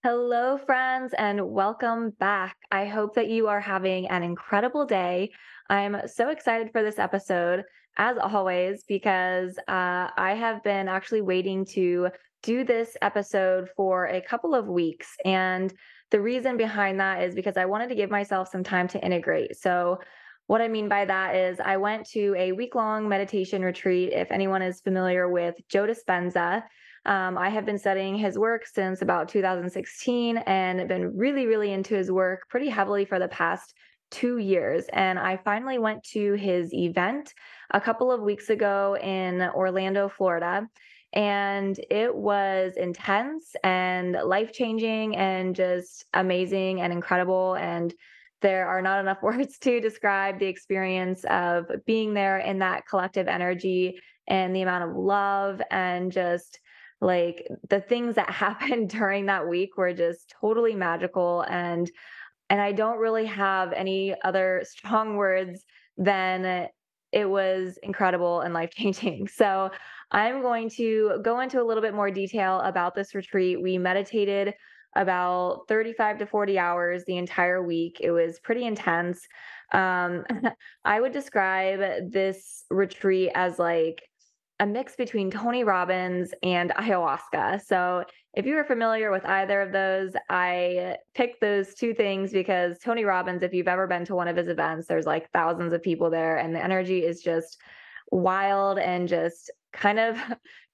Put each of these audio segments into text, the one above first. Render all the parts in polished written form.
Hello, friends, and welcome back. I hope that you are having an incredible day. I'm so excited for this episode, as always, because I have been actually waiting to do this episode for a couple of weeks. And the reason behind that is because I wanted to give myself some time to integrate. So, what I mean by that is, I went to a week long meditation retreat. If anyone is familiar with Joe Dispenza, I have been studying his work since about 2016 and been really, really into his work pretty heavily for the past 2 years. And I finally went to his event a couple of weeks ago in Orlando, Florida. And it was intense and life changing and just amazing and incredible. And there are not enough words to describe the experience of being there in that collective energy and the amount of love and just like the things that happened during that week were just totally magical, and I don't really have any other strong words than it was incredible and life-changing. So, I'm going to go into a little bit more detail about this retreat. We meditated about 35 to 40 hours the entire week. It was pretty intense. Um, I would describe this retreat as like a mix between Tony Robbins and ayahuasca. So, if you are familiar with either of those, I picked those two things because Tony Robbins, if you've ever been to one of his events, there's like thousands of people there, and the energy is just wild and just kind of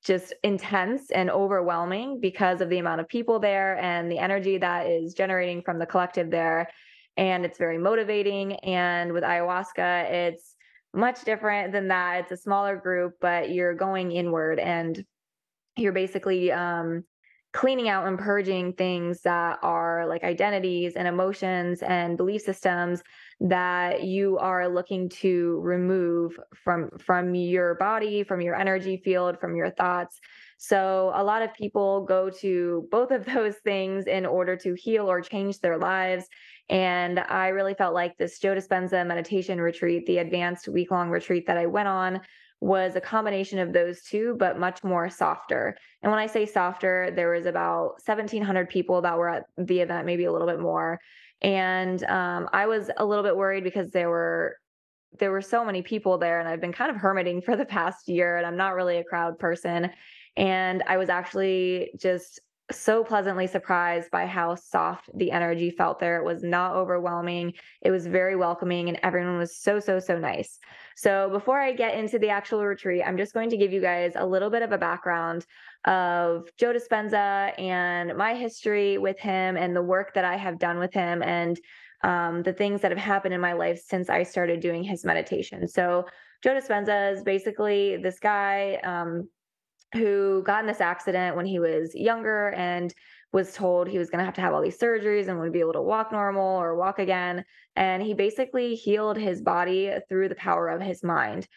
just intense and overwhelming because of the amount of people there and the energy that is generating from the collective there. And it's very motivating. And with ayahuasca, it's much different than that. It's a smaller group, but you're going inward and you're basically cleaning out and purging things that are like identities and emotions and belief systems that you are looking to remove from your body, from your energy field, from your thoughts. So a lot of people go to both of those things in order to heal or change their lives. And I really felt like this Joe Dispenza meditation retreat, the advanced week-long retreat that I went on, was a combination of those two, but much more softer. And when I say softer, there was about 1,700 people that were at the event, maybe a little bit more. And I was a little bit worried because there were so many people there, and I've been kind of hermiting for the past year, and I'm not really a crowd person. And I was actually just so pleasantly surprised by how soft the energy felt there. It was not overwhelming. It was very welcoming, and everyone was so, so, so nice. So, before I get into the actual retreat, I'm just going to give you guys a little bit of a background of Joe Dispenza and my history with him and the work that I have done with him and the things that have happened in my life since I started doing his meditation. So, Joe Dispenza is basically this guy who got in this accident when he was younger and was told he was going to have all these surgeries and would be able to walk normal or walk again. And he basically healed his body through the power of his mind.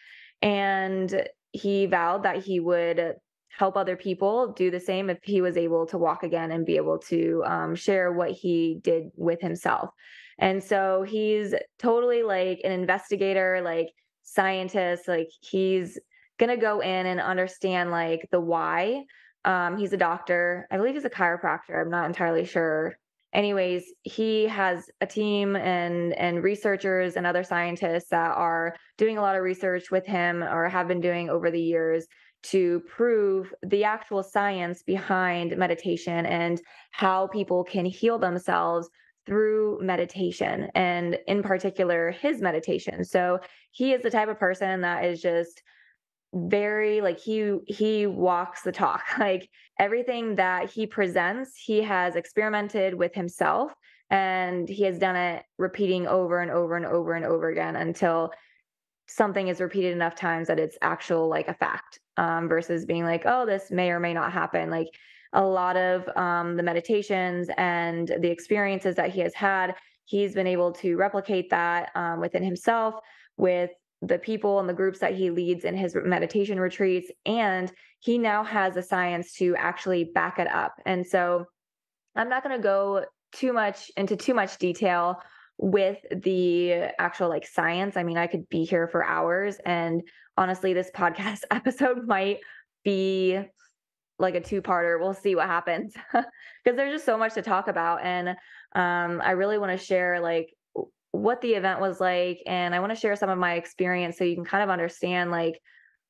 And he vowed that he would help other people do the same if he was able to walk again and be able to share what he did with himself. And so he's totally like an investigator, like scientist, like he's gonna go in and understand like the why. He's a doctor. I believe he's a chiropractor. I'm not entirely sure. Anyways, he has a team and researchers and other scientists that are doing a lot of research with him or have been doing over the years to prove the actual science behind meditation and how people can heal themselves through meditation and in particular his meditation. So he is the type of person that is just very like he walks the talk. Like everything that he presents, he has experimented with himself and he has done it repeating over and over and over and over again until something is repeated enough times that it's actual like a fact, versus being like, oh, this may or may not happen. Like a lot of the meditations and the experiences that he has had, he's been able to replicate that within himself with the people and the groups that he leads in his meditation retreats. And he now has a science to actually back it up. And so I'm not going to go too much detail with the actual like science. I mean, I could be here for hours, and honestly, this podcast episode might be like a two-parter. We'll see what happens because there's just so much to talk about. And I really want to share like what the event was like, and I want to share some of my experience so you can kind of understand like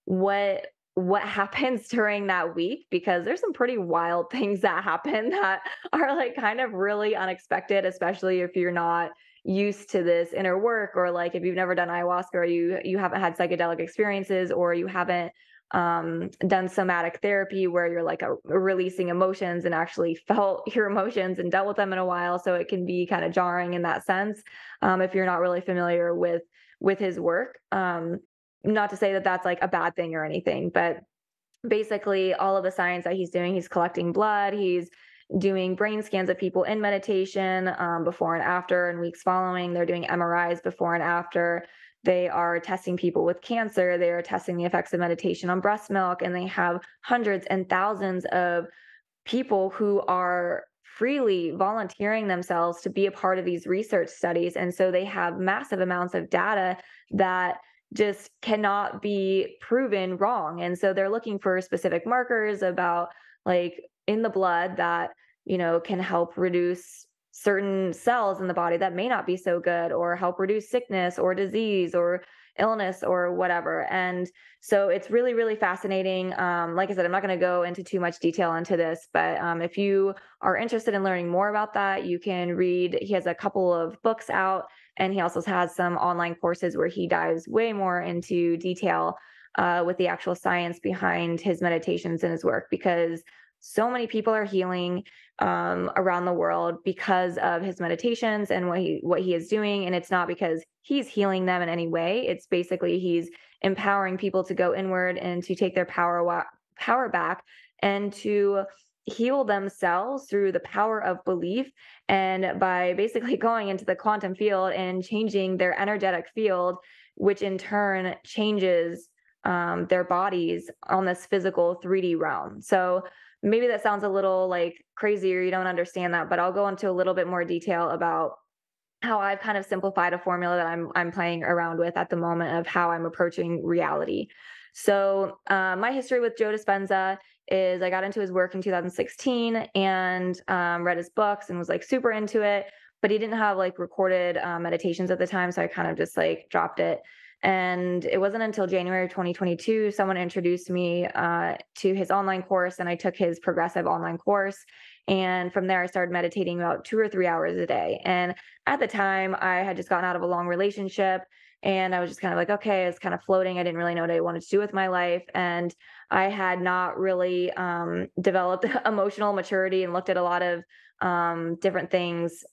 what what happens during that week, because there's some pretty wild things that happen that are like kind of really unexpected, especially if you're not used to this inner work, or like if you've never done ayahuasca, or you haven't had psychedelic experiences, or you haven't done somatic therapy where you're like releasing emotions and actually felt your emotions and dealt with them in a while. So it can be kind of jarring in that sense, if you're not really familiar with his work. Not to say that that's like a bad thing or anything, but basically all of the science that he's doing, he's collecting blood, he's doing brain scans of people in meditation, before and after, and weeks following. They're doing MRIs before and after. They are testing people with cancer. They are testing the effects of meditation on breast milk, and they have hundreds and thousands of people who are freely volunteering themselves to be a part of these research studies. And so they have massive amounts of data that just cannot be proven wrong. And so they're looking for specific markers about like in the blood that, can help reduce certain cells in the body that may not be so good, or help reduce sickness or disease or illness or whatever. And so it's really, really fascinating. Like I said, I'm not going to go into too much detail into this, but if you are interested in learning more about that, you can read. He has a couple of books out, and he also has some online courses where he dives way more into detail with the actual science behind his meditations and his work, because so many people are healing around the world because of his meditations and what he is doing. And it's not because he's healing them in any way. It's basically he's empowering people to go inward and to take their power back, and to heal themselves through the power of belief, and by basically going into the quantum field and changing their energetic field, which in turn changes their bodies on this physical 3D realm. So maybe that sounds a little like crazy, or you don't understand that, but I'll go into a little bit more detail about how I've kind of simplified a formula that I'm playing around with at the moment of how I'm approaching reality. So my history with Joe Dispenza is I got into his work in 2016 and read his books and was like super into it, but he didn't have like recorded meditations at the time, so I kind of just like dropped it. And it wasn't until January of 2022, someone introduced me to his online course, and I took his progressive online course. And from there, I started meditating about 2 or 3 hours a day. And at the time, I had just gotten out of a long relationship, and I was just kind of like, okay, it's kind of floating. I didn't really know what I wanted to do with my life. And I had not really developed emotional maturity and looked at a lot of different things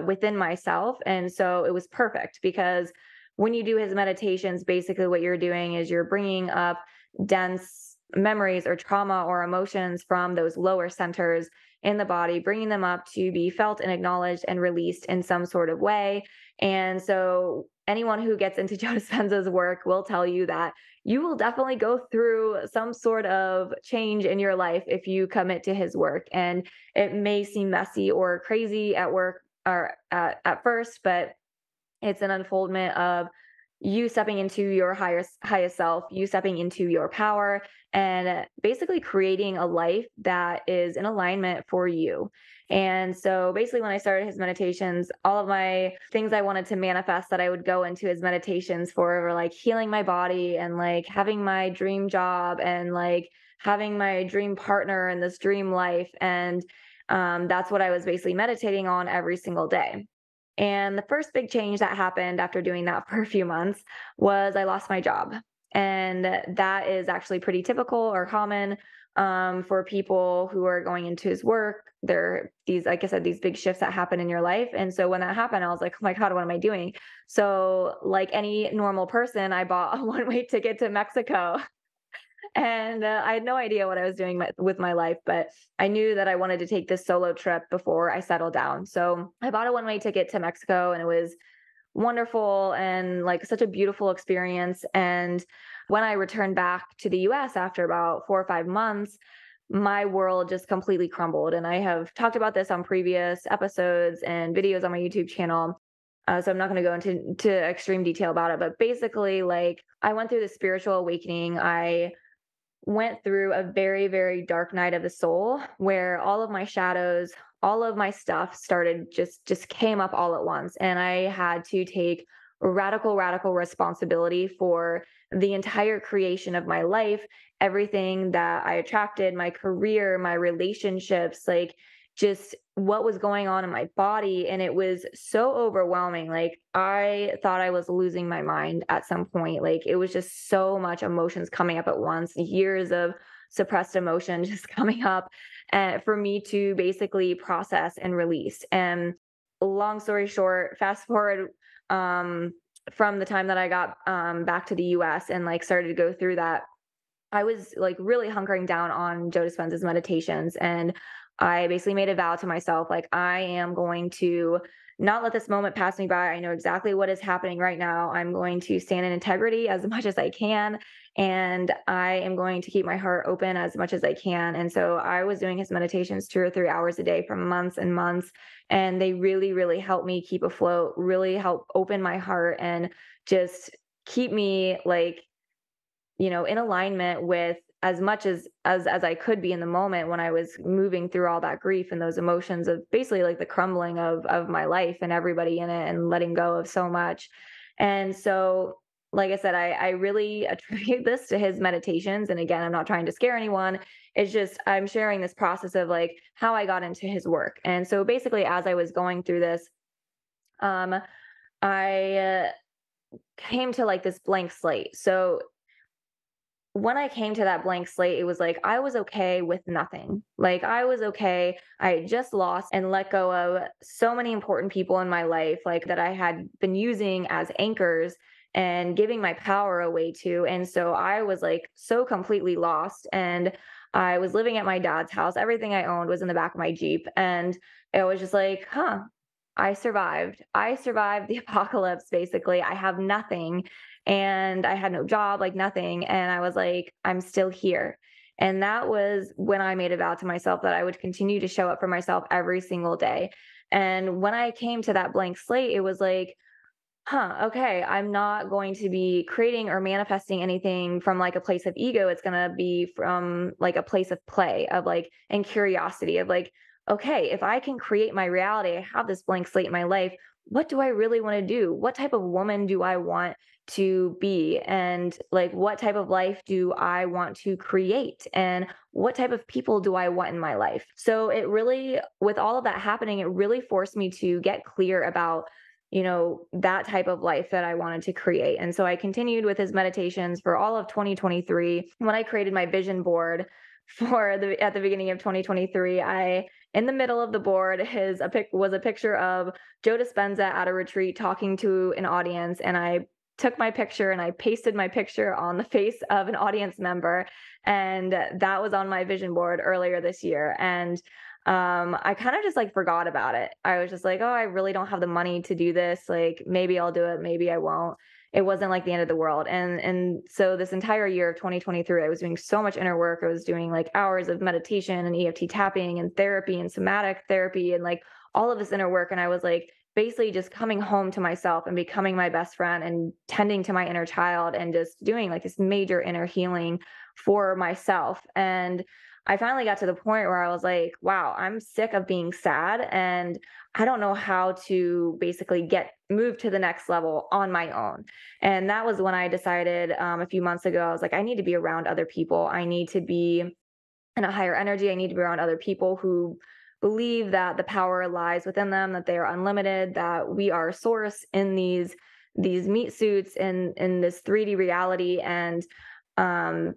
within myself. And so it was perfect, because when you do his meditations, basically what you're doing is you're bringing up dense memories or trauma or emotions from those lower centers in the body, bringing them up to be felt and acknowledged and released in some sort of way. And so anyone who gets into Joe Dispenza's work will tell you that you will definitely go through some sort of change in your life if you commit to his work. And it may seem messy or crazy at work or at first, but it's an unfoldment of you stepping into your highest self, you stepping into your power, and basically creating a life that is in alignment for you. And so basically when I started his meditations, all of my things I wanted to manifest that I would go into his meditations for were like healing my body, and like having my dream job, and like having my dream partner in this dream life. And that's what I was basically meditating on every single day. And the first big change that happened after doing that for a few months was I lost my job. And that is actually pretty typical or common for people who are going into his work. There are these, like I said, these big shifts that happen in your life. And so when that happened, I was like, oh my God, what am I doing? So like any normal person, I bought a one-way ticket to Mexico. And I had no idea what I was doing with my life, but I knew that I wanted to take this solo trip before I settled down. So I bought a one-way ticket to Mexico, and it was wonderful and like such a beautiful experience. And when I returned back to the US after about 4 or 5 months, my world just completely crumbled. And I have talked about this on previous episodes and videos on my YouTube channel. So I'm not going to go into extreme detail about it, but basically, like I went through this spiritual awakening. I went through a very, very dark night of the soul where all of my shadows, all of my stuff started just came up all at once. And I had to take radical responsibility for the entire creation of my life, everything that I attracted, my career, my relationships, like just what was going on in my body. And it was so overwhelming. Like I thought I was losing my mind at some point. Like it was just so much emotions coming up at once, years of suppressed emotion just coming up for me to basically process and release. And long story short, fast forward um, from the time that I got back to the US and like started to go through that, I was like really hunkering down on Joe Dispenza's meditations. And I basically made a vow to myself, like, I am going to not let this moment pass me by. I know exactly what is happening right now. I'm going to stand in integrity as much as I can. And I am going to keep my heart open as much as I can. And so I was doing his meditations 2 or 3 hours a day for months and months. And they really, really helped me keep afloat, really help open my heart and just keep me like in alignment with as much as I could be in the moment when I was moving through all that grief and those emotions of basically like the crumbling of my life and everybody in it and letting go of so much. And so, like I said, I really attribute this to his meditations. And again, I'm not trying to scare anyone. It's just I'm sharing this process of like how I got into his work. And so basically, as I was going through this, um, I came to like this blank slate. So when I came to that blank slate, it was like I was okay with nothing. Like I was okay. I had just lost and let go of so many important people in my life, like that I had been using as anchors and giving my power away to. And so I was like so completely lost. And I was living at my dad's house. Everything I owned was in the back of my Jeep. And it was just like, huh, I survived. I survived the apocalypse, basically. I have nothing and I had no job, like nothing. And I was like, I'm still here. And that was when I made a vow to myself that I would continue to show up for myself every single day. And when I came to that blank slate, it was like, huh, okay, I'm not going to be creating or manifesting anything from like a place of ego. It's going to be from like a place of play, of like, and curiosity of like, okay, if I can create my reality, I have this blank slate in my life. What do I really want to do? What type of woman do I want to be? And like, what type of life do I want to create? And what type of people do I want in my life? So it really, with all of that happening, it really forced me to get clear about that type of life that I wanted to create. And so I continued with his meditations for all of 2023. When I created my vision board at the beginning of 2023, in the middle of the board was a picture of Joe Dispenza at a retreat talking to an audience, and I took my picture and I pasted my picture on the face of an audience member, and that was on my vision board earlier this year. And I kind of just like forgot about it. I was just like, oh, I really don't have the money to do this. Like maybe I'll do it, maybe I won't. It wasn't like the end of the world. And so this entire year of 2023, I was doing so much inner work. I was doing like hours of meditation and EFT tapping and therapy and somatic therapy and like all of this inner work. And I was like basically just coming home to myself and becoming my best friend and tending to my inner child and just doing like this major inner healing for myself. And I finally got to the point where I was like, wow, I'm sick of being sad and I don't know how to basically move to the next level on my own. And that was when I decided a few months ago, I was like, I need to be around other people. I need to be in a higher energy. I need to be around other people who believe that the power lies within them, that they are unlimited, that we are a source in these meat suits in this 3D reality. And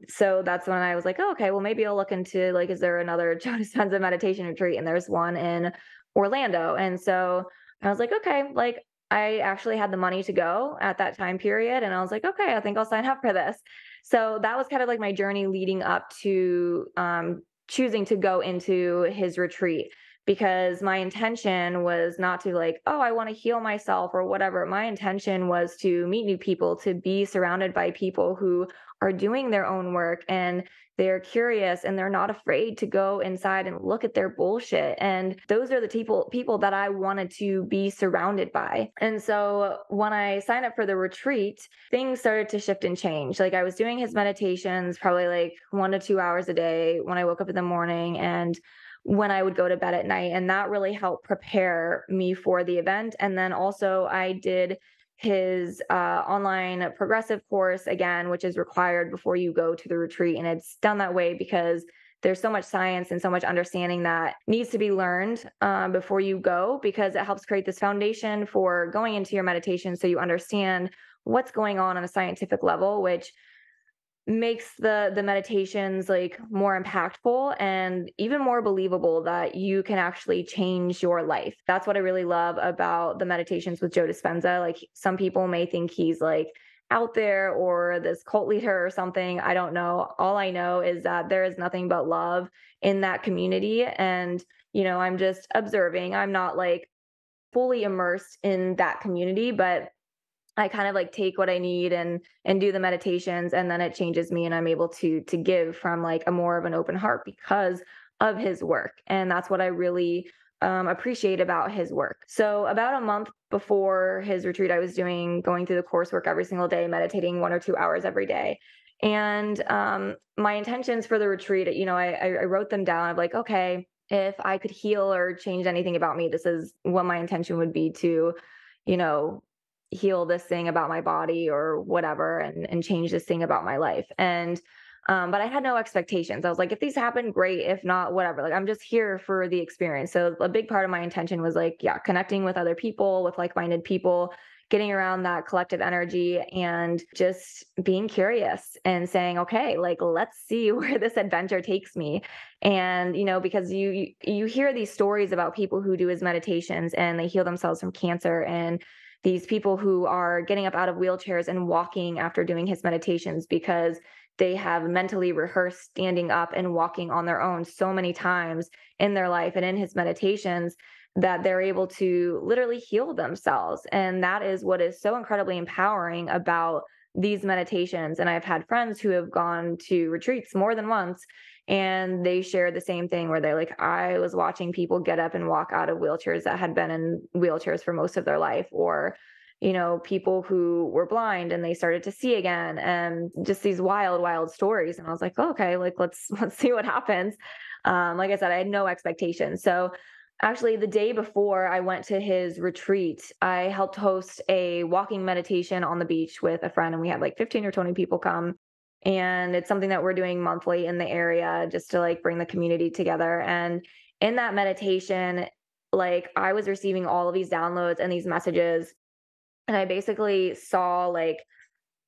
so that's when I was like, oh, okay, well, maybe I'll look into like, is there another Joe Dispenza meditation retreat? And there's one in Orlando. And so I was like, okay, like I actually had the money to go at that time period. And I was like, okay, I think I'll sign up for this. So that was kind of like my journey leading up to choosing to go into his retreat. because my intention was not to like, oh, I want to heal myself or whatever. My intention was to meet new people, to be surrounded by people who are doing their own work and they're curious and they're not afraid to go inside and look at their bullshit. And those are the people that I wanted to be surrounded by. And so when I signed up for the retreat, things started to shift and change. Like I was doing his meditations probably like 1 to 2 hours a day when I woke up in the morning and when I would go to bed at night. And that really helped prepare me for the event. And then also I did his online progressive course again, which is required before you go to the retreat. And it's done that way because there's so much science and so much understanding that needs to be learned before you go, because it helps create this foundation for going into your meditation so you understand what's going on a scientific level, which makes the meditations like more impactful and even more believable that you can actually change your life. That's what I really love about the meditations with Joe Dispenza. Like some people may think he's like out there or this cult leader or something. I don't know. All I know is that there is nothing but love in that community. And, I'm just observing. I'm not like fully immersed in that community, but I kind of like take what I need and do the meditations, and then it changes me and I'm able to give from like a more of an open heart because of his work. And that's what I really appreciate about his work. So about a month before his retreat, I was going through the coursework every single day, meditating 1 or 2 hours every day. And my intentions for the retreat, I wrote them down of like, okay, if I could heal or change anything about me, this is what my intention would be to, you know, heal this thing about my body or whatever, and change this thing about my life. And but I had no expectations. I was like, if these happen, great. If not, whatever. Like I'm just here for the experience. So a big part of my intention was like, yeah, connecting with other people, with like-minded people, getting around that collective energy and just being curious and saying, okay, like let's see where this adventure takes me. And because you hear these stories about people who do his meditations and they heal themselves from cancer, and these people who are getting up out of wheelchairs and walking after doing his meditations because they have mentally rehearsed standing up and walking on their own so many times in their life and in his meditations that they're able to literally heal themselves. And that is what is so incredibly empowering about these meditations. And I've had friends who have gone to retreats more than once, and they share the same thing where they're like, I was watching people get up and walk out of wheelchairs that had been in wheelchairs for most of their life, or people who were blind and they started to see again, and just these wild stories. And I was like, oh, okay, like let's see what happens. Like I said, I had no expectations. So actually the day before I went to his retreat, I helped host a walking meditation on the beach with a friend, and we had like 15 or 20 people come. And it's something that we're doing monthly in the area just to like bring the community together. And in that meditation, like I was receiving all of these downloads and these messages, and I basically saw like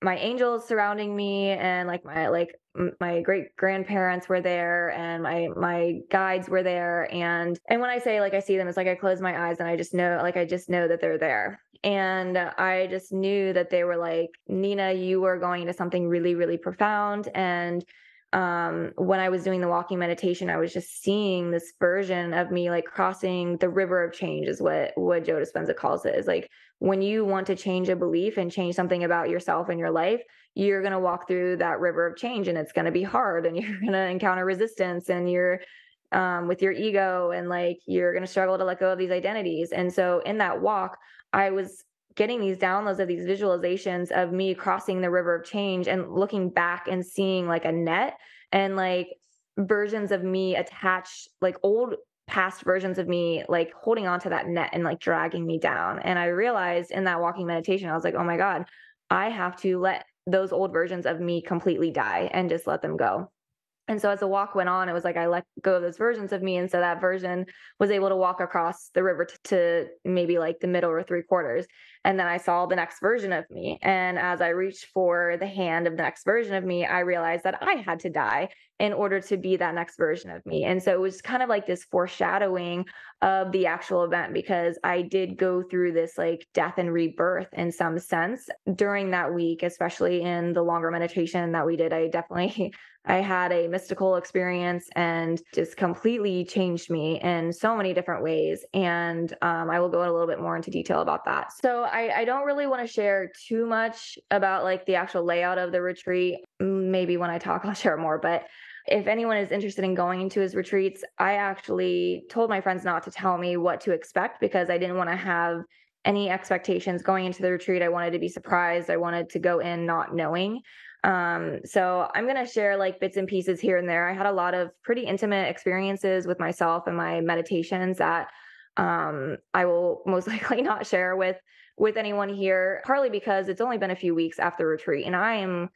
my angels surrounding me, and like my great grandparents were there, and my guides were there. And when I say like I see them, it's like I close my eyes and I just know that they're there. And I just knew that they were like, Nina, you are going into something really, really profound. And when I was doing the walking meditation, I was just seeing this version of me like crossing the river of change, is what Joe Dispenza calls it. Is like when you want to change a belief and change something about yourself and your life, you're going to walk through that river of change, and it's going to be hard, and you're going to encounter resistance, and you're with your ego, and like you're going to struggle to let go of these identities. And so in that walk, I was getting these downloads of these visualizations of me crossing the river of change and looking back and seeing like a net, and like versions of me attached, like old past versions of me, like holding onto that net and like dragging me down. And I realized in that walking meditation, I was like, oh my God, I have to let those old versions of me completely die and just let them go. And so as the walk went on, it was like I let go of those versions of me. And so that version was able to walk across the river to maybe like the middle or 3/4. And then I saw the next version of me. And as I reached for the hand of the next version of me, I realized that I had to die in order to be that next version of me. And so it was kind of like this foreshadowing of the actual event, because I did go through this like death and rebirth in some sense during that week, especially in the longer meditation that we did. I definitely I had a mystical experience and just completely changed me in so many different ways. And I will go a little bit more into detail about that. So I don't really want to share too much about like the actual layout of the retreat. Maybe when I talk, I'll share more. But if anyone is interested in going into his retreats, I actually told my friends not to tell me what to expect, because I didn't want to have any expectations going into the retreat. I wanted to be surprised. I wanted to go in not knowing. So I'm going to share like bits and pieces here and there. I had a lot of pretty intimate experiences with myself and my meditations that I will most likely not share with anyone here, partly because it's only been a few weeks after retreat and I am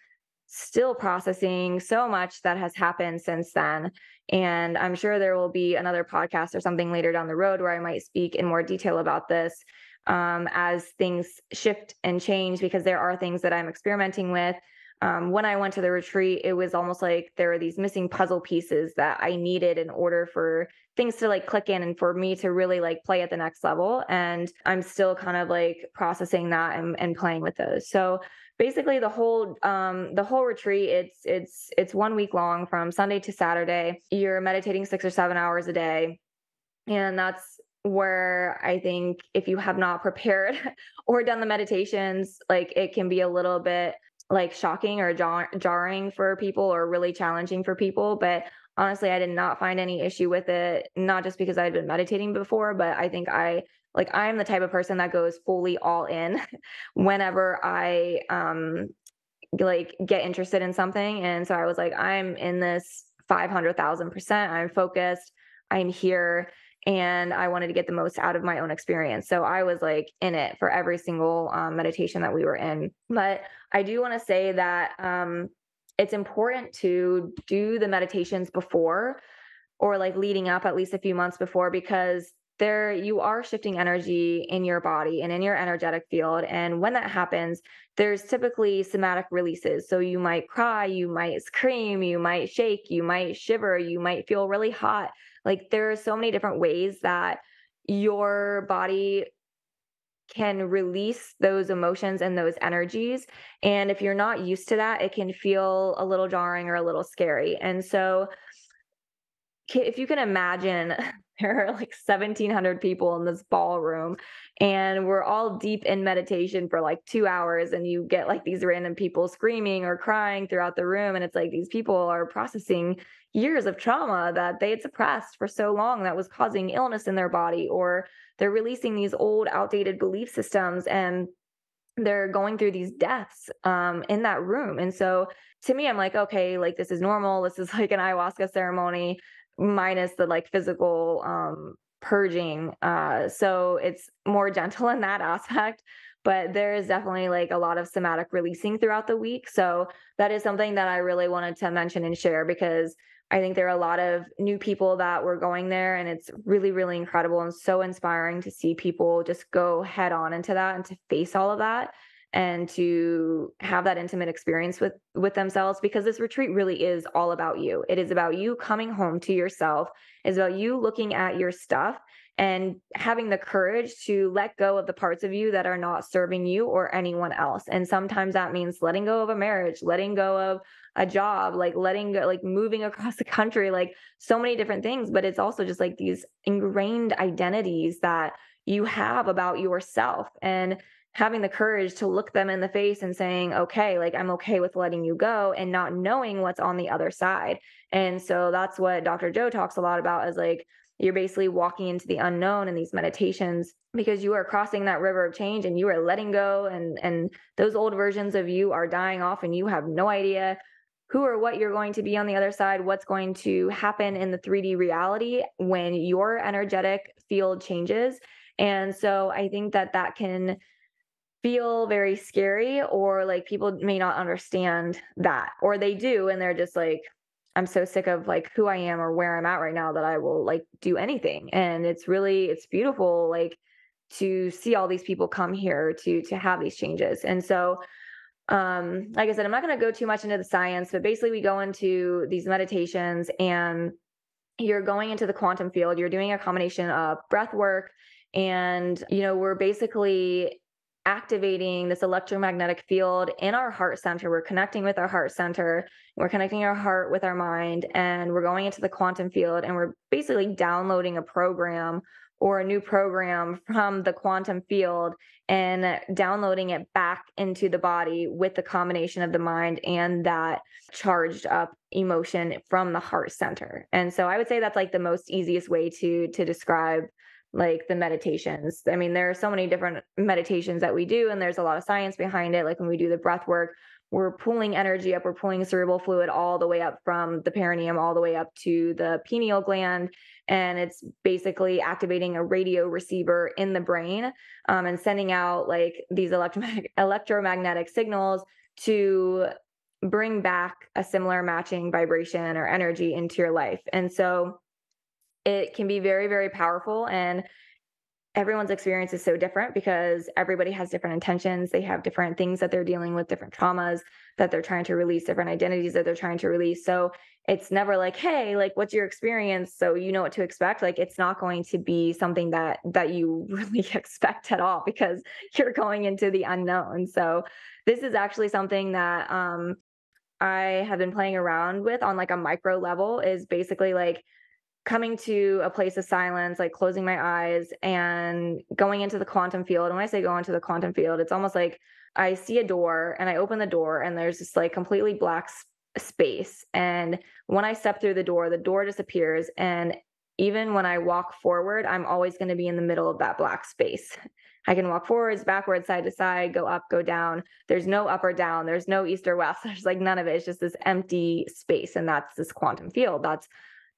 still processing so much that has happened since then. And I'm sure there will be another podcast or something later down the road where I might speak in more detail about this, as things shift and change, because there are things that I'm experimenting with. When I went to the retreat, it was almost like there were these missing puzzle pieces that I needed in order for things to like click in and for me to really like play at the next level. And I'm still kind of like processing that and playing with those. So basically the whole retreat, it's 1 week long from Sunday to Saturday. You're meditating 6 or 7 hours a day. And that's where I think if you have not prepared or done the meditations, like it can be a little bit like shocking or jarring for people, or really challenging for people. But honestly, I did not find any issue with it, not just because I had been meditating before, but I think I'm the type of person that goes fully all in whenever I like get interested in something. And so I was like, I'm in this 500,000%. I'm focused. I'm here. And I wanted to get the most out of my own experience. So I was like in it for every single meditation that we were in. But I do want to say that it's important to do the meditations before, or like leading up at least a few months before, because there you are shifting energy in your body and in your energetic field. And when that happens, there's typically somatic releases. So you might cry, you might scream, you might shake, you might shiver, you might feel really hot. Like there are so many different ways that your body can release those emotions and those energies. And if you're not used to that, it can feel a little jarring or a little scary. And so if you can imagine, there are like 1,700 people in this ballroom, and we're all deep in meditation for like 2 hours, and you get like these random people screaming or crying throughout the room. And it's like these people are processing years of trauma that they had suppressed for so long that was causing illness in their body, or they're releasing these old, outdated belief systems, and they're going through these deaths in that room. And so to me, I'm like, okay, like this is normal. This is like an ayahuasca ceremony minus the like physical purging. So it's more gentle in that aspect. But there is definitely like a lot of somatic releasing throughout the week. So that is something that I really wanted to mention and share, because I think there are a lot of new people that were going there, and it's really, really incredible and so inspiring to see people just go head on into that and to face all of that and to have that intimate experience with themselves, because this retreat really is all about you. It is about you coming home to yourself. It's about you looking at your stuff and having the courage to let go of the parts of you that are not serving you or anyone else. And sometimes that means letting go of a marriage, letting go of a job, like letting go, like moving across the country, like so many different things. But it's also just like these ingrained identities that you have about yourself, and having the courage to look them in the face and saying, okay, like I'm okay with letting you go and not knowing what's on the other side. And so that's what Dr. Joe talks a lot about, is like, you're basically walking into the unknown in these meditations, because you are crossing that river of change and you are letting go, and those old versions of you are dying off, and you have no idea who or what you're going to be on the other side, what's going to happen in the 3D reality when your energetic field changes. And so I think that that can feel very scary, or like people may not understand that, or they do, and they're just like, I'm so sick of like who I am or where I'm at right now that I will like do anything. And it's beautiful, like to see all these people come here to have these changes. And so Like I said, I'm not going to go too much into the science, but basically we go into these meditations and you're going into the quantum field. You're doing a combination of breath work and, we're basically activating this electromagnetic field in our heart center. We're connecting with our heart center. We're connecting our heart with our mind, and we're going into the quantum field, and we're basically downloading a program or a new program from the quantum field and downloading it back into the body with the combination of the mind and that charged up emotion from the heart center. And so I would say that's like the most easiest way to describe like the meditations. I mean, there are so many different meditations that we do, and there's a lot of science behind it. Like when we do the breath work, we're pulling energy up, we're pulling cerebral fluid all the way up from the perineum, all the way up to the pineal gland. And it's basically activating a radio receiver in the brain, and sending out like these electromagnetic signals to bring back a similar matching vibration or energy into your life. And so it can be very, very powerful. And everyone's experience is so different because everybody has different intentions. They have different things that they're dealing with, different traumas that they're trying to release, different identities that they're trying to release. So it's never like, hey, like, what's your experience? So you know what to expect. Like, it's not going to be something that you really expect at all because you're going into the unknown. So this is actually something that I have been playing around with on like a micro level, is basically like coming to a place of silence, like closing my eyes and going into the quantum field. And when I say go into the quantum field, it's almost like I see a door and I open the door and there's this like completely black space. And when I step through the door disappears. And even when I walk forward, I'm always going to be in the middle of that black space. I can walk forwards, backwards, side to side, go up, go down. There's no up or down. There's no east or west. There's like none of it. It's just this empty space. And that's this quantum field. That's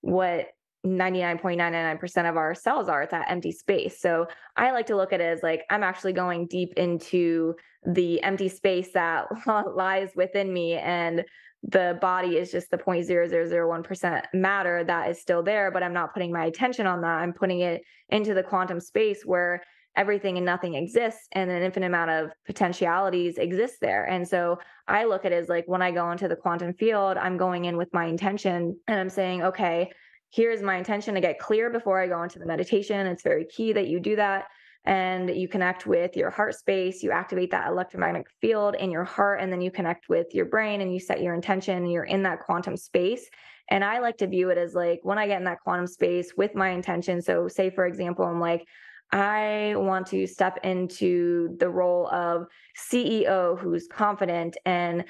what 99.999% of our cells are. It's that empty space. So I like to look at it as like I'm actually going deep into the empty space that lies within me, and the body is just the 0.0001% matter that is still there, but I'm not putting my attention on that. I'm putting it into the quantum space where everything and nothing exists, and an infinite amount of potentialities exist there. And so I look at it as like when I go into the quantum field, I'm going in with my intention and I'm saying, okay, here's my intention to get clear before I go into the meditation. It's very key that you do that. And you connect with your heart space, you activate that electromagnetic field in your heart, and then you connect with your brain and you set your intention and you're in that quantum space. And I like to view it as like when I get in that quantum space with my intention. So say, for example, I'm like, I want to step into the role of CEO who's confident and,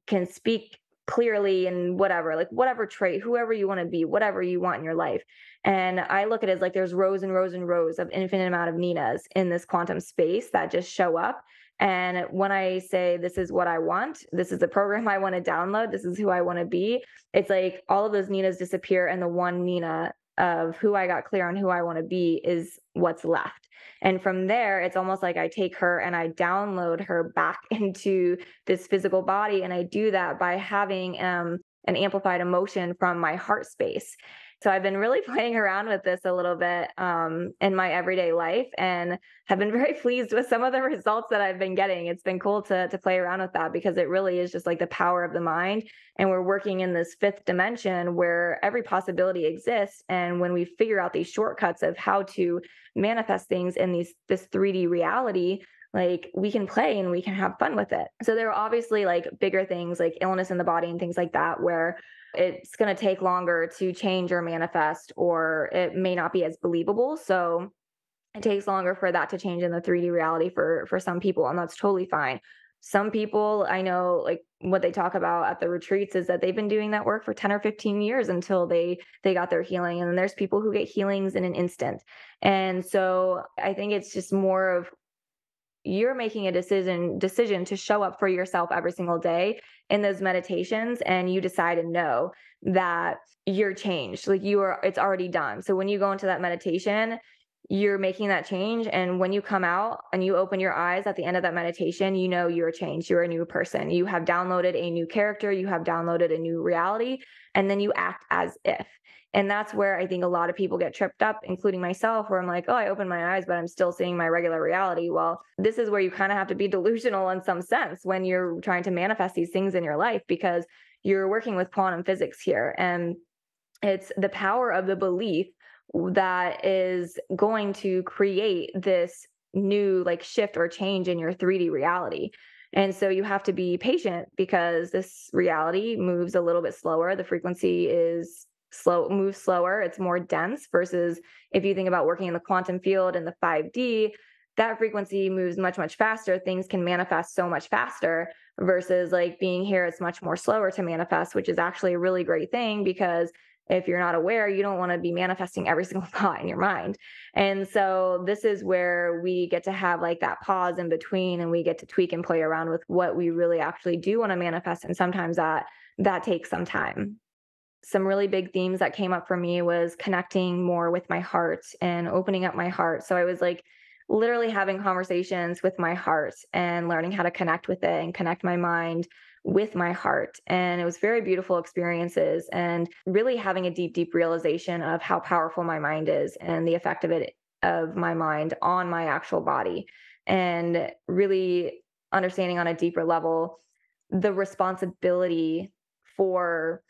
can speak clearly and whatever, like whatever trait, whoever you want to be, whatever you want in your life. And I look at it as like there's rows and rows and rows of infinite amount of Ninas in this quantum space that just show up. And when I say this is what I want, this is the program I want to download, this is who I want to be, it's like all of those Ninas disappear and the one Nina of who I got clear on who I want to be is what's left. And from there, it's almost like I take her and I download her back into this physical body. And I do that by having an amplified emotion from my heart space. So I've been really playing around with this a little bit in my everyday life, and have been very pleased with some of the results that I've been getting. It's been cool to play around with that because it really is just like the power of the mind. And we're working in this fifth dimension where every possibility exists. And when we figure out these shortcuts of how to manifest things in this 3D reality, like we can play and we can have fun with it. So there are obviously like bigger things like illness in the body and things like that, where it's going to take longer to change or manifest, or it may not be as believable. So it takes longer for that to change in the 3D reality for some people, and that's totally fine. Some people I know, like what they talk about at the retreats is that they've been doing that work for 10 or 15 years until they got their healing. And then there's people who get healings in an instant. And so I think it's just more of you're making a decision to show up for yourself every single day in those meditations, and you decide and know that you're changed. Like it's already done. So when you go into that meditation, you're making that change. And when you come out and you open your eyes at the end of that meditation, you know you're changed. You're a new person. You have downloaded a new character. You have downloaded a new reality. And then you act as if. And that's where I think a lot of people get tripped up, including myself, where I'm like, oh, I opened my eyes, but I'm still seeing my regular reality. Well, this is where you kind of have to be delusional in some sense when you're trying to manifest these things in your life, because you're working with quantum physics here. And it's the power of the belief that is going to create this new like shift or change in your 3D reality. And so you have to be patient because this reality moves a little bit slower. The frequency is moves slower. It's more dense versus if you think about working in the quantum field and the 5D, that frequency moves much, much faster. Things can manifest so much faster versus like being here, it's much more slower to manifest, which is actually a really great thing because if you're not aware, you don't want to be manifesting every single thought in your mind. And so this is where we get to have like that pause in between and we get to tweak and play around with what we really actually do want to manifest. And sometimes that takes some time. Some really big themes that came up for me was connecting more with my heart and opening up my heart. So I was like literally having conversations with my heart and learning how to connect with it and connect my mind with my heart. And it was very beautiful experiences and really having a deep, deep realization of how powerful my mind is and the effect of my mind on my actual body. And really understanding on a deeper level the responsibility for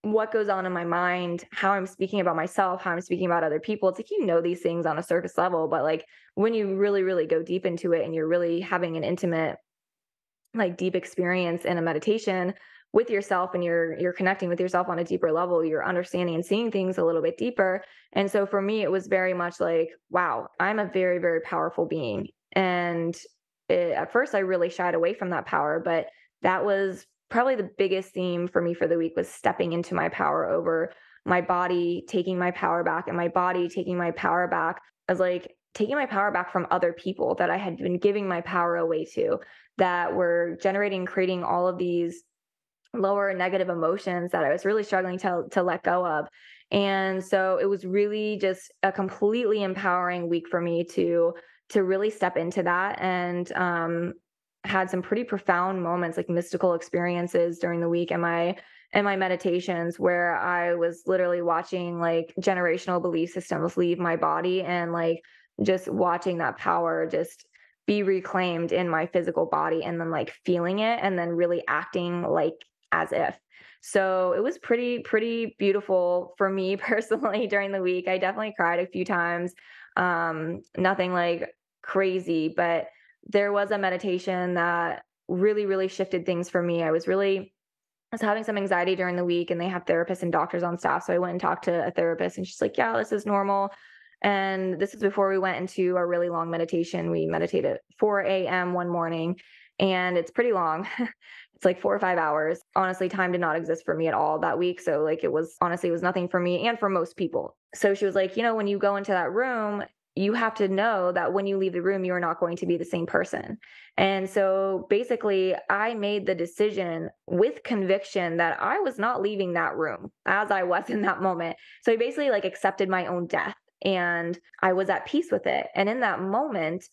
what goes on in my mind, how I'm speaking about myself, how I'm speaking about other people. It's like, these things on a surface level, but like when you really, really go deep into it and you're really having an intimate, like deep experience in a meditation with yourself and you're connecting with yourself on a deeper level, you're understanding and seeing things a little bit deeper. And so for me, it was very much like, wow, I'm a very, very powerful being. And at first I really shied away from that power, but that was probably the biggest theme for me for the week, was stepping into my power over my body, taking my power back, and my body taking my power back as like taking my power back from other people that I had been giving my power away to, that were generating, creating all of these lower negative emotions that I was really struggling to let go of. And so it was really just a completely empowering week for me to really step into that, and had some pretty profound moments, like mystical experiences during the week and my meditations, where I was literally watching like generational belief systems leave my body and like just watching that power just be reclaimed in my physical body, and then like feeling it and then really acting like as if. So it was pretty beautiful for me personally during the week. I definitely cried a few times. Nothing like crazy, but there was a meditation that really, really shifted things for me. I was having some anxiety during the week, and they have therapists and doctors on staff. So I went and talked to a therapist, and she's like, yeah, this is normal. And this is before we went into a really long meditation. We meditated at 4 a.m. one morning, and it's pretty long. It's like 4 or 5 hours. Honestly, time did not exist for me at all that week. So like it was nothing for me and for most people. So she was like, when you go into that room, you have to know that when you leave the room, you are not going to be the same person. And so basically, I made the decision with conviction that I was not leaving that room as I was in that moment. So I basically like accepted my own death, and I was at peace with it. And in that moment,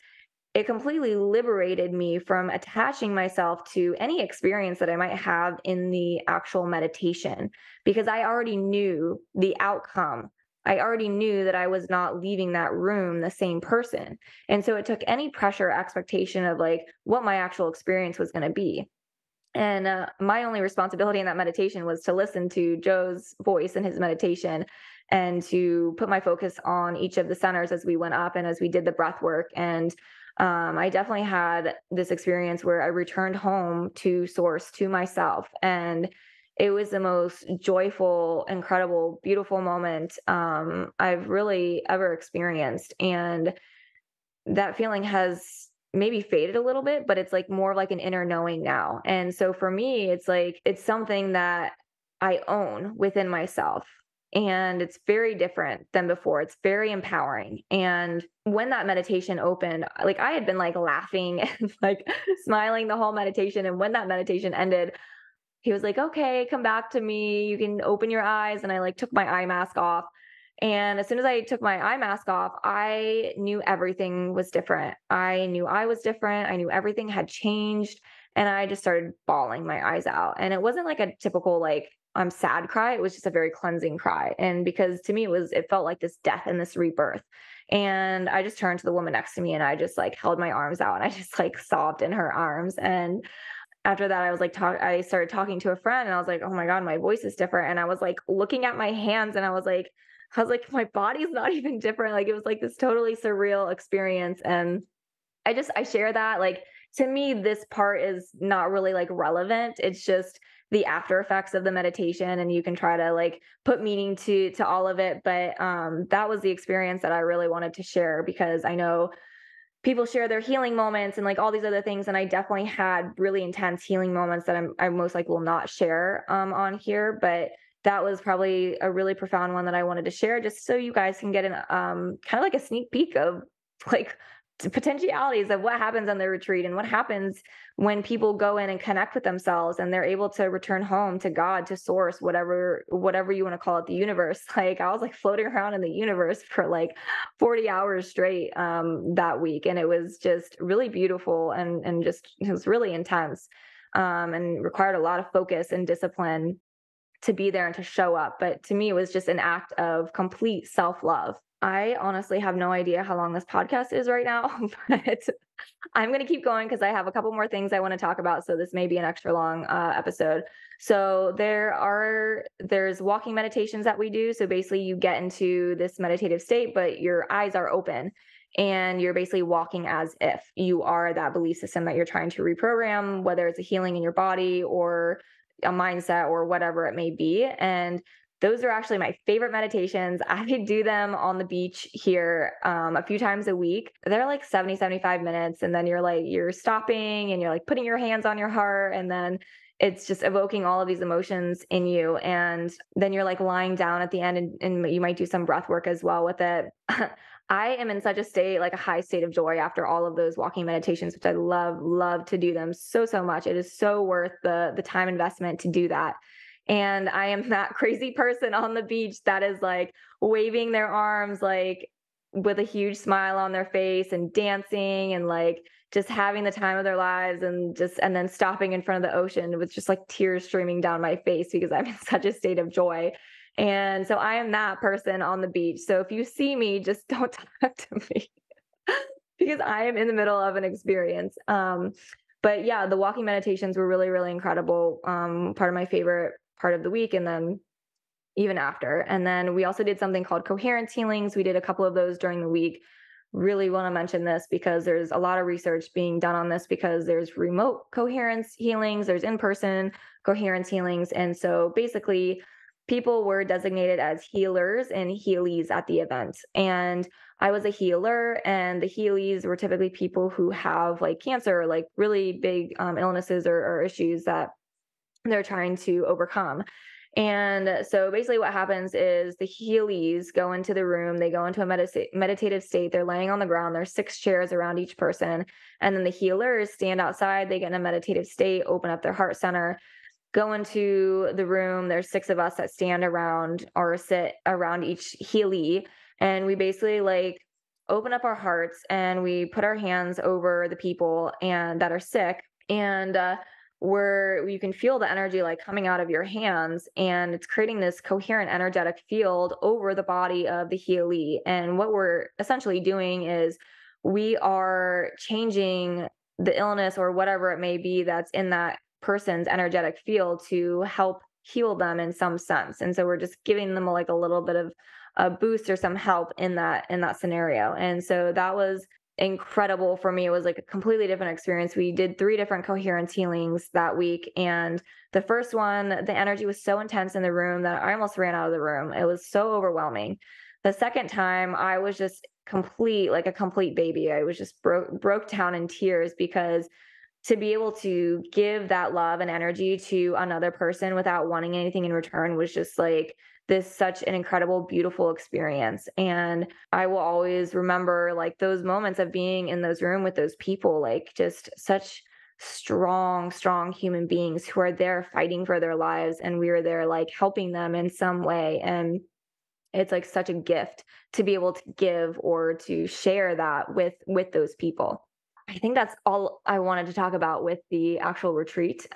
it completely liberated me from attaching myself to any experience that I might have in the actual meditation, because I already knew the outcome. I already knew that I was not leaving that room the same person. And so it took any pressure or expectation of like what my actual experience was going to be. And my only responsibility in that meditation was to listen to Joe's voice in his meditation and to put my focus on each of the centers as we went up and as we did the breath work. And I definitely had this experience where I returned home to source, to myself. And it was the most joyful, incredible, beautiful moment I've really ever experienced. And that feeling has maybe faded a little bit, but it's like more of like an inner knowing now. And so for me, it's like, it's something that I own within myself. And it's very different than before. It's very empowering. And when that meditation opened, like I had been like laughing and like smiling the whole meditation. And when that meditation ended, he was like, okay, come back to me. You can open your eyes. And I like took my eye mask off. And as soon as I took my eye mask off, I knew everything was different. I knew I was different. I knew everything had changed. And I just started bawling my eyes out. And it wasn't like a typical, like, sad cry. It was just a very cleansing cry. And because to me it felt like this death and this rebirth. And I just turned to the woman next to me and I just like held my arms out and I just like sobbed in her arms. And after that, I was like, I started talking to a friend and I was like, oh my God, my voice is different. And I was like looking at my hands and I was like, my body's not even different. Like it was like this totally surreal experience. And I share that. Like to me, this part is not really like relevant. It's just the after effects of the meditation and you can try to like put meaning to all of it. But that was the experience that I really wanted to share because I know people share their healing moments and like all these other things. And I definitely had really intense healing moments that I most like will not share on here, but that was probably a really profound one that I wanted to share just so you guys can get an kind of like a sneak peek of like potentialities of what happens on the retreat and what happens when people go in and connect with themselves and they're able to return home to God, to source, whatever you want to call it, the universe. Like I was like floating around in the universe for like 40 hours straight that week. And it was just really beautiful and just, it was really intense and required a lot of focus and discipline to be there and to show up. But to me, it was just an act of complete self-love. I honestly have no idea how long this podcast is right now, but I'm going to keep going because I have a couple more things I want to talk about. So this may be an extra long episode. So there's walking meditations that we do. So basically you get into this meditative state, but your eyes are open and you're basically walking as if you are that belief system that you're trying to reprogram, whether it's a healing in your body or a mindset or whatever it may be. And those are actually my favorite meditations. I do them on the beach here a few times a week. They're like 70, 75 minutes. And then you're stopping and you're like putting your hands on your heart. And then it's just evoking all of these emotions in you. And then you're like lying down at the end and you might do some breath work as well with it. I am in such a state, like a high state of joy after all of those walking meditations, which I love to do them so much. It is so worth the time investment to do that. And I am that crazy person on the beach that is like waving their arms, like with a huge smile on their face and dancing and like just having the time of their lives and then stopping in front of the ocean with just like tears streaming down my face because I'm in such a state of joy. And so I am that person on the beach. So if you see me, just don't talk to me because I am in the middle of an experience. But yeah, the walking meditations were really incredible. Part of my favorite part of the week. And then even after. And then we also did something called coherence healings. We did a couple of those during the week. Really want to mention this because there's a lot of research being done on this because there's remote coherence healings, there's in-person coherence healings. And so basically people were designated as healers and healies at the event. And I was a healer, and the healies were typically people who have like cancer, like really big illnesses or issues that they're trying to overcome. And so basically what happens is the healies go into the room, they go into a meditative state, they're laying on the ground, there's 6 chairs around each person. And then the healers stand outside, they get in a meditative state, open up their heart center, go into the room. There's 6 of us that stand around or sit around each healie. And we basically like open up our hearts and we put our hands over the people and that are sick. And where you can feel the energy like coming out of your hands, and it's creating this coherent energetic field over the body of the healie. And what we're essentially doing is we are changing the illness or whatever it may be that's in that person's energetic field to help heal them in some sense. And so we're just giving them like a little bit of a boost or some help in that scenario. And so that was incredible for me. It was like a completely different experience. We did 3 different coherence healings that week. And the first one, the energy was so intense in the room that I almost ran out of the room. It was so overwhelming. The second time I was just like a complete baby. I was just broke down in tears because to be able to give that love and energy to another person without wanting anything in return was just like such an incredible, beautiful experience. And I will always remember like those moments of being in those room with those people, like just such strong human beings who are there fighting for their lives. And we were there like helping them in some way. And it's like such a gift to be able to give or to share that with those people. I think that's all I wanted to talk about with the actual retreat.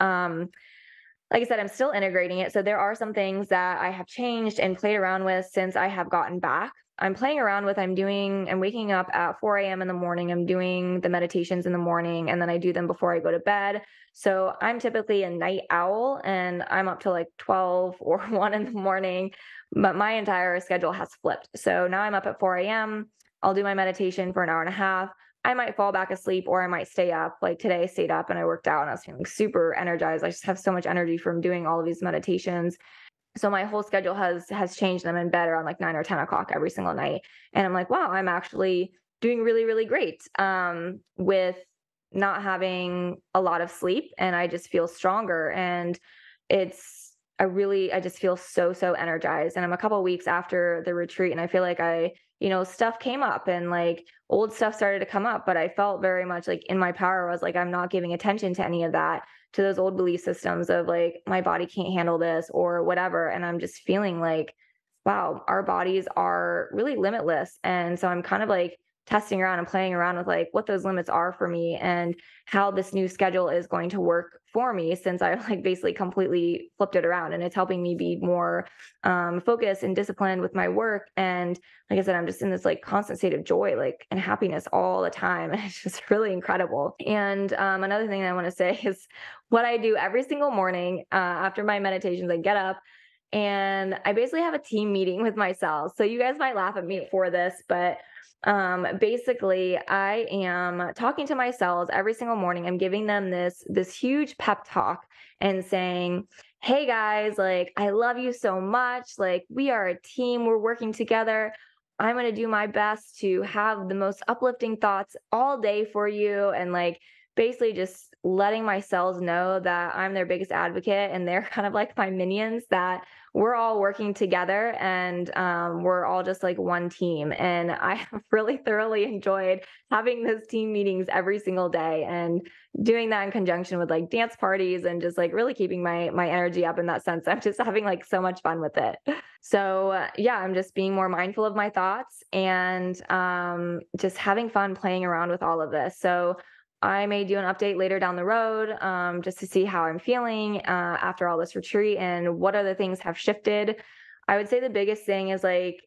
like I said, I'm still integrating it. So there are some things that I have changed and played around with since I have gotten back. I'm waking up at 4 a.m. in the morning. I'm doing the meditations in the morning and then I do them before I go to bed. So I'm typically a night owl and I'm up till like 12 or 1 in the morning, but my entire schedule has flipped. So now I'm up at 4 a.m. I'll do my meditation for an hour and a half. I might fall back asleep or I might stay up. Like today, I stayed up and I worked out and I was feeling super energized. I just have so much energy from doing all of these meditations. So my whole schedule has changed. I'm in bed around like 9 or 10 o'clock every single night. And I'm like, wow, I'm actually doing really, really great with not having a lot of sleep. And I just feel stronger. And I just feel so, so energized. And I'm a couple of weeks after the retreat and I feel like stuff came up and like old stuff started to come up, but I felt very much like in my power. I was like, I'm not giving attention to any of that, to those old belief systems of like, my body can't handle this or whatever. And I'm just feeling like, wow, our bodies are really limitless. And so I'm kind of like testing around and playing around with like what those limits are for me and how this new schedule is going to work for me since I like basically completely flipped it around and it's helping me be more focused and disciplined with my work. And like I said, I'm just in this like constant state of joy, like and happiness all the time. And it's just really incredible. And another thing I want to say is what I do every single morning after my meditations. I get up and I basically have a team meeting with myself. So you guys might laugh at me for this, but basically I am talking to my cells every single morning. I'm giving them this huge pep talk and saying, hey guys, like I love you so much. Like we are a team, we're working together. I'm going to do my best to have the most uplifting thoughts all day for you. And like basically just letting my cells know that I'm their biggest advocate and they're kind of like my minions, that we're all working together and we're all just like one team. And I have really thoroughly enjoyed having those team meetings every single day and doing that in conjunction with like dance parties and just like really keeping my energy up in that sense. I'm just having like so much fun with it. So yeah, I'm just being more mindful of my thoughts and just having fun playing around with all of this. So I may do an update later down the road just to see how I'm feeling after all this retreat and what other things have shifted. I would say the biggest thing is like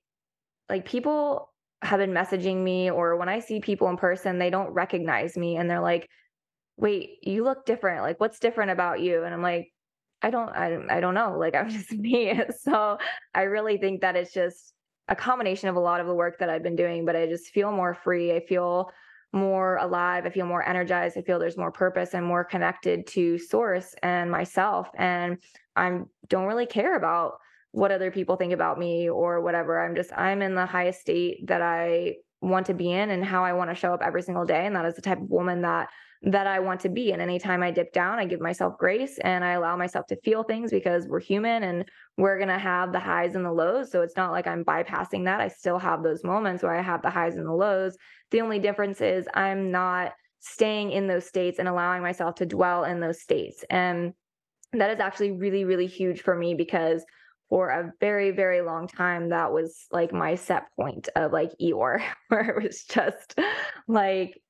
people have been messaging me, or when I see people in person, they don't recognize me and they're like, wait, you look different. Like, what's different about you? And I'm like, I don't know. Like, I'm just me. So I really think that it's just a combination of a lot of the work that I've been doing, but I just feel more free. I feel more alive. I feel more energized. I feel there's more purpose and more connected to source and myself. And I don't really care about what other people think about me or whatever. I'm in the highest state that I want to be in and how I want to show up every single day. And that is the type of woman that I want to be. And anytime I dip down, I give myself grace and I allow myself to feel things because we're human and we're going to have the highs and the lows. So it's not like I'm bypassing that. I still have those moments where I have the highs and the lows. The only difference is I'm not staying in those states and allowing myself to dwell in those states. And that is actually really, really huge for me because for a very, very long time, that was like my set point of like Eeyore, where it was just like,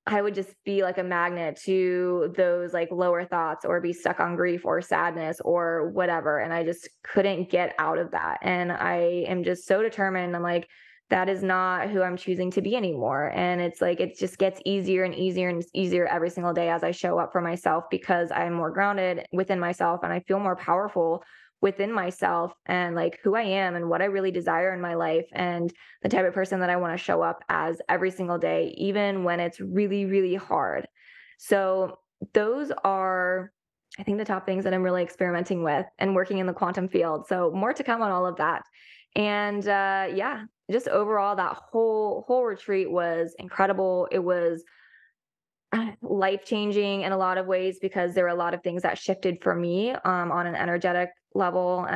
I would just be like a magnet to those like lower thoughts or be stuck on grief or sadness or whatever. And I just couldn't get out of that. And I am just so determined. I'm like, that is not who I'm choosing to be anymore. And it's like, it just gets easier and easier and easier every single day as I show up for myself because I'm more grounded within myself and I feel more powerful within myself and like who I am and what I really desire in my life and the type of person that I want to show up as every single day, even when it's really, really hard. So those are, I think, the top things that I'm really experimenting with and working in the quantum field. So more to come on all of that. And yeah, just overall, that whole retreat was incredible. It was life changing in a lot of ways because there were a lot of things that shifted for me on an energetic level,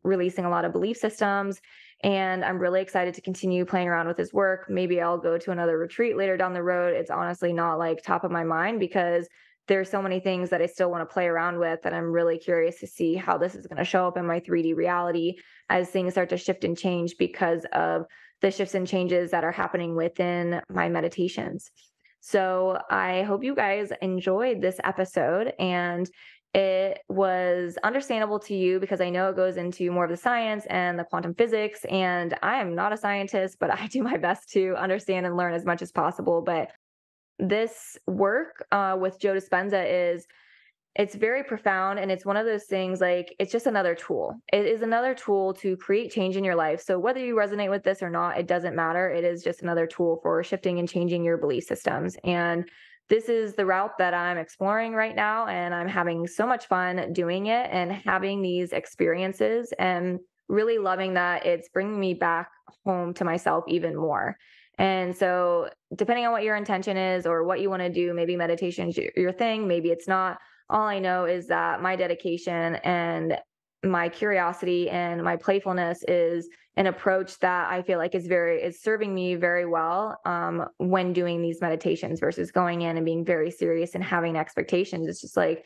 releasing a lot of belief systems. And I'm really excited to continue playing around with his work. Maybe I'll go to another retreat later down the road. It's honestly not like top of my mind because there's so many things that I still want to play around with that I'm really curious to see how this is going to show up in my 3D reality as things start to shift and change because of the shifts and changes that are happening within my meditations. So I hope you guys enjoyed this episode. And it was understandable to you because I know it goes into more of the science and the quantum physics. And I am not a scientist, but I do my best to understand and learn as much as possible. But this work with Joe Dispenza it's very profound, and it's one of those things, like, it's just another tool. It is another tool to create change in your life. So whether you resonate with this or not, it doesn't matter. It is just another tool for shifting and changing your belief systems. And this is the route that I'm exploring right now, and I'm having so much fun doing it and having these experiences and really loving that it's bringing me back home to myself even more. And so, depending on what your intention is or what you want to do, maybe meditation is your thing, maybe it's not. All I know is that my dedication and my curiosity and my playfulness is an approach that I feel like is serving me very well when doing these meditations versus going in and being very serious and having expectations. It's just like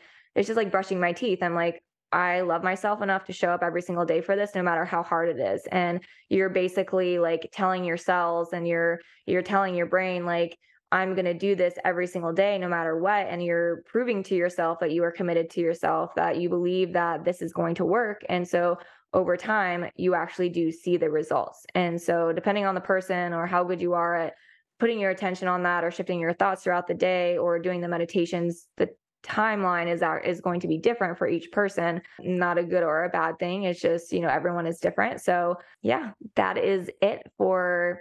brushing my teeth. I'm like, I love myself enough to show up every single day for this, no matter how hard it is. And you're basically like telling your cells and you're telling your brain, like, I'm going to do this every single day, no matter what. And you're proving to yourself that you are committed to yourself, that you believe that this is going to work. And so over time, you actually do see the results. And so, depending on the person or how good you are at putting your attention on that or shifting your thoughts throughout the day or doing the meditations, the timeline is going to be different for each person. Not a good or a bad thing. It's just, everyone is different. So, yeah, that is it for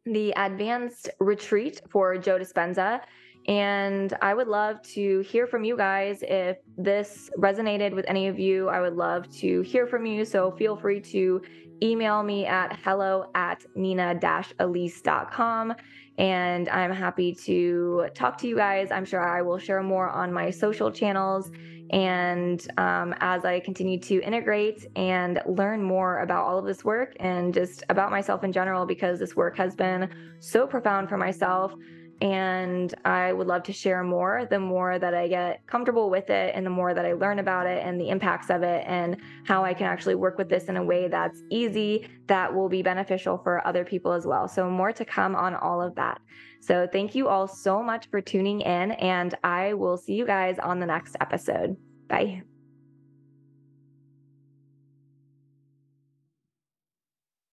the advanced retreat for Joe Dispenza. And I would love to hear from you guys. If this resonated with any of you, I would love to hear from you. So feel free to email me at hello@nina-elise.com. And I'm happy to talk to you guys. I'm sure I will share more on my social channels. And as I continue to integrate and learn more about all of this work and just about myself in general, because this work has been so profound for myself. And I would love to share more the more that I get comfortable with it and the more that I learn about it and the impacts of it and how I can actually work with this in a way that's easy, that will be beneficial for other people as well. So more to come on all of that. So thank you all so much for tuning in, and I will see you guys on the next episode. Bye.